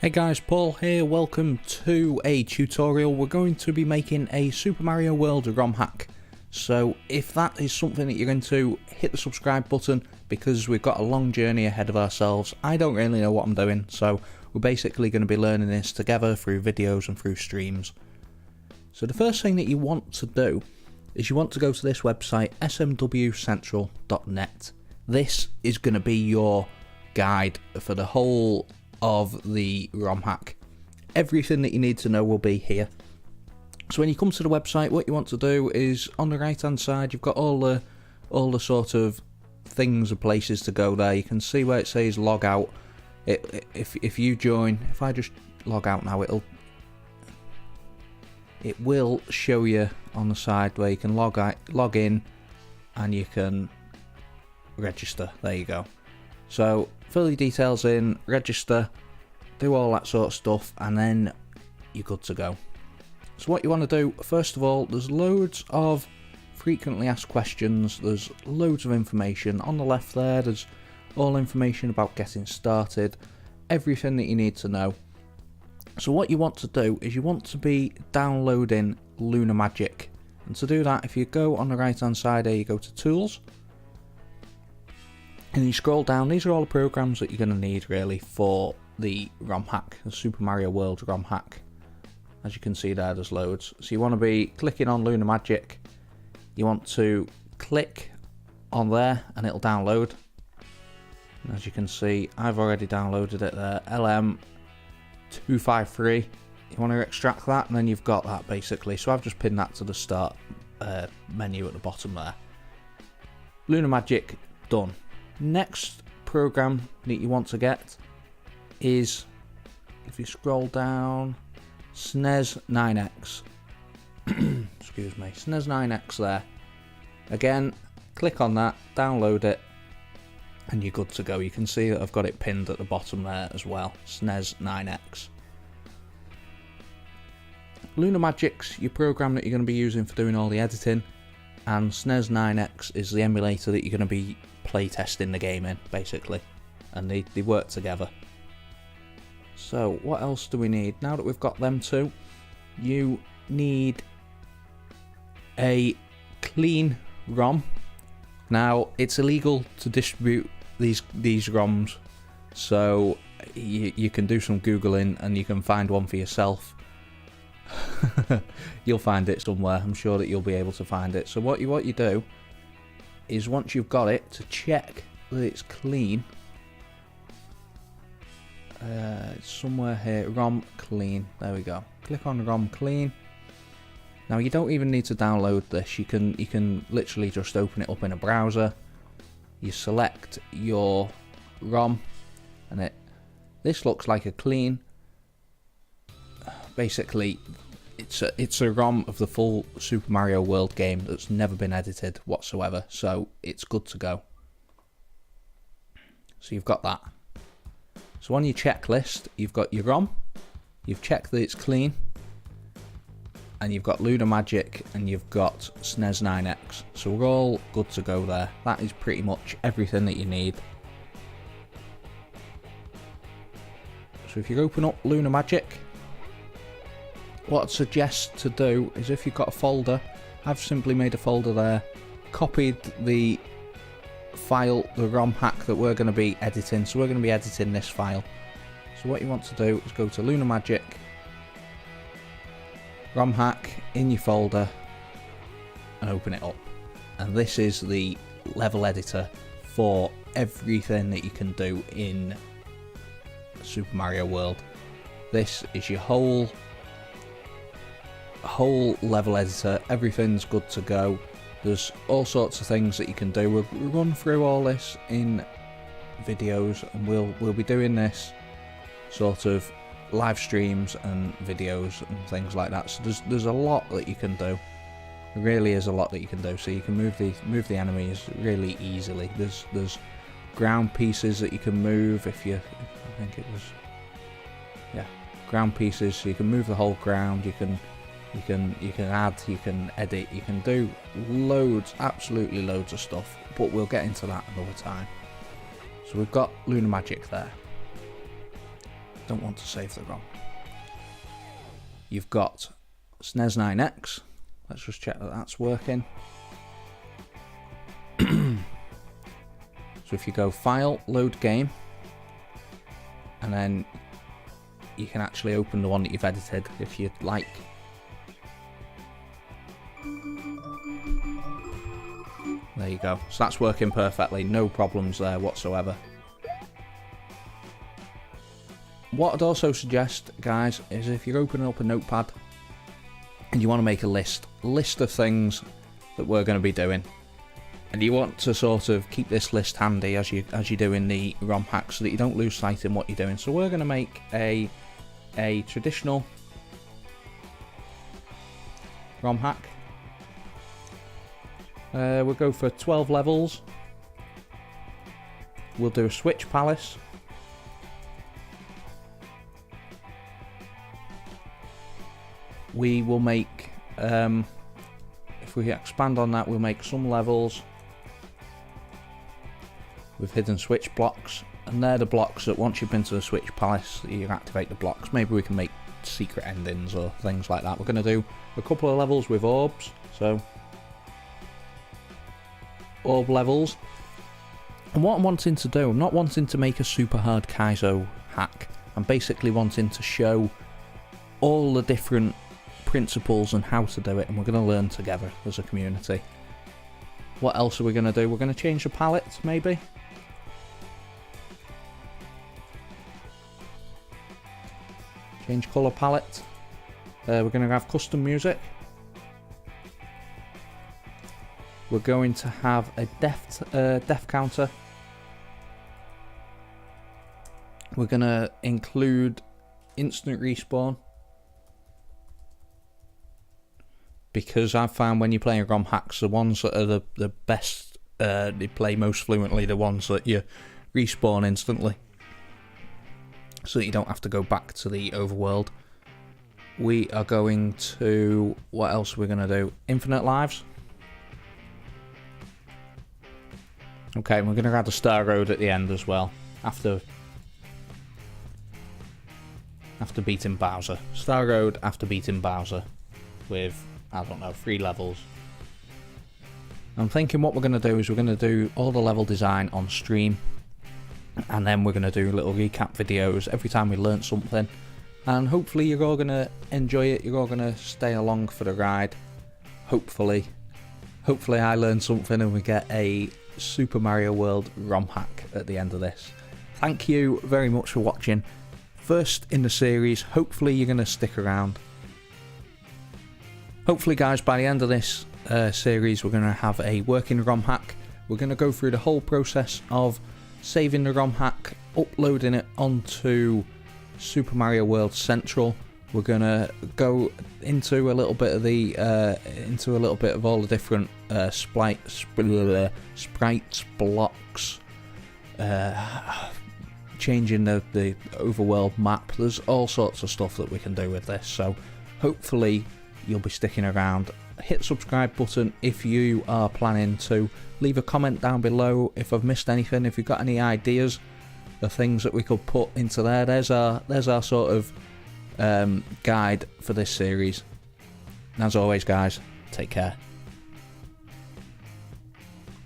Hey guys, Paul here, welcome to a tutorial. We're going to be making a Super Mario World ROM hack. So if that is something that you're into, hit the subscribe button because we've got a long journey ahead of ourselves. I don't really know what I'm doing, so we're basically going to be learning this together through videos and through streams. So the first thing that you want to do is you want to go to this website, smwcentral.net. This is going to be your guide for the whole of the ROM hack. Everything that you need to know will be here. So when you come to the website, what you want to do is on the right hand side you've got all the sort of things and places to go there. You can see where it says log out. If you join, if I just log out now, it will show you on the side where you can log in and you can register. There you go. So fill your details in, register, do all that sort of stuff, and then you're good to go. So what you want to do, first of all, there's loads of frequently asked questions, there's loads of information. On the left there, there's all information about getting started, everything that you need to know. So what you want to do is you want to be downloading Lunar Magic. And to do that, if you go on the right hand side here, you go to Tools, and you scroll down. These are all the programs that you're going to need really for the ROM hack, the Super Mario World ROM hack. As you can see there, there's loads. So you want to be clicking on Lunar Magic. You want to click on there and it'll download. And as you can see, I've already downloaded it there, LM253. You want to extract that and then you've got that basically. So I've just pinned that to the start menu at the bottom there. Lunar Magic, done. Next program that you want to get is, if you scroll down, SNES 9X. Excuse me, SNES 9X there. Again, click on that, download it, and you're good to go. You can see that I've got it pinned at the bottom there as well, SNES 9X. Lunar Magic's your program that you're going to be using for doing all the editing, and SNES 9X is the emulator that you're going to be playtesting the game in, basically, and they work together. So what else do we need? Now that we've got them two, you need a clean ROM. Now it's illegal to distribute these ROMs, so you can do some googling and you can find one for yourself. You'll find it somewhere, I'm sure that you'll be able to find it. So what you do is, once you've got it, to check that it's clean, it's somewhere here, ROM clean, there we go. Click on ROM clean. Now you don't even need to download this, you can literally just open it up in a browser. You select your ROM and this looks like a clean, basically it's a ROM of the full Super Mario World game that's never been edited whatsoever, so it's good to go. So you've got that. So on your checklist, you've got your ROM, you've checked that it's clean, and you've got Lunar Magic, and you've got SNES 9X. So we're all good to go there. That is pretty much everything that you need. So if you open up Lunar Magic, what I'd suggest to do is, if you've got a folder, I've simply made a folder there, copied the file, the ROM hack that we're going to be editing. So we're going to be editing this file. So what you want to do is go to Lunar Magic, ROM hack in your folder, and open it up. And this is the level editor for everything that you can do in Super Mario World. This is your whole level editor, everything's good to go. There's all sorts of things that you can do. We'll run through all this in videos, and we'll be doing this sort of live streams and videos and things like that. So there's a lot that you can do. There really is a lot that you can do. So you can move the enemies really easily. There's ground pieces that you can move. I think it was, yeah, ground pieces. So you can move the whole ground. You can add, you can edit, you can do loads, absolutely loads of stuff, but we'll get into that another time. So we've got Lunar Magic there. don't want to save the ROM. You've got SNES 9X. Let's just check that that's working. So if you go File, Load Game, and then you can actually open the one that you've edited if you'd like. There you go. So that's working perfectly. No problems there whatsoever. What I'd also suggest, guys, is if you're opening up a notepad and you want to make a list of things that we're going to be doing, and you want to sort of keep this list handy as you're doing the ROM hack, so that you don't lose sight in what you're doing. So we're going to make a traditional ROM hack. We'll go for 12 levels. We'll do a Switch Palace. We will make, if we expand on that, we'll make some levels with hidden switch blocks, and they're the blocks that once you've been to the Switch Palace, you activate the blocks. Maybe we can make secret endings or things like that. We're going to do a couple of levels with orbs, so orb levels. And what I'm wanting to do, I'm not wanting to make a super hard Kaizo hack. I'm basically wanting to show all the different principles and how to do it, and we're going to learn together as a community. What else are we going to do? We're going to change the palette, maybe. Change colour palette. We're going to have custom music. We're going to have a death counter. We're going to include instant respawn, because I've found when you're playing ROM hacks, the ones that are the best, they play most fluently, the ones that you respawn instantly, so that you don't have to go back to the overworld. We are going to, what else are we going to do? Infinite lives. Okay, we're going to add a Star Road at the end as well, after beating Bowser. Star Road after beating Bowser with, I don't know, 3 levels. I'm thinking what we're going to do is we're going to do all the level design on stream, and then we're going to do little recap videos every time we learn something, and hopefully you're all going to enjoy it. You're all going to stay along for the ride. Hopefully I learn something and we get a Super Mario World ROM hack at the end of this. Thank you very much for watching. First in the series. Hopefully you're going to stick around. Hopefully, guys, by the end of this series, we're going to have a working ROM hack. We're going to go through the whole process of saving the ROM hack, uploading it onto Super Mario World Central. We're going to go into a little bit of the all the different sprites, blocks, changing the overworld map. There's all sorts of stuff that we can do with this. So hopefully you'll be sticking around. Hit the subscribe button if you are planning to. Leave a comment down below if I've missed anything. If you've got any ideas of things that we could put into there, there's our sort of guide for this series. And as always, guys, take care.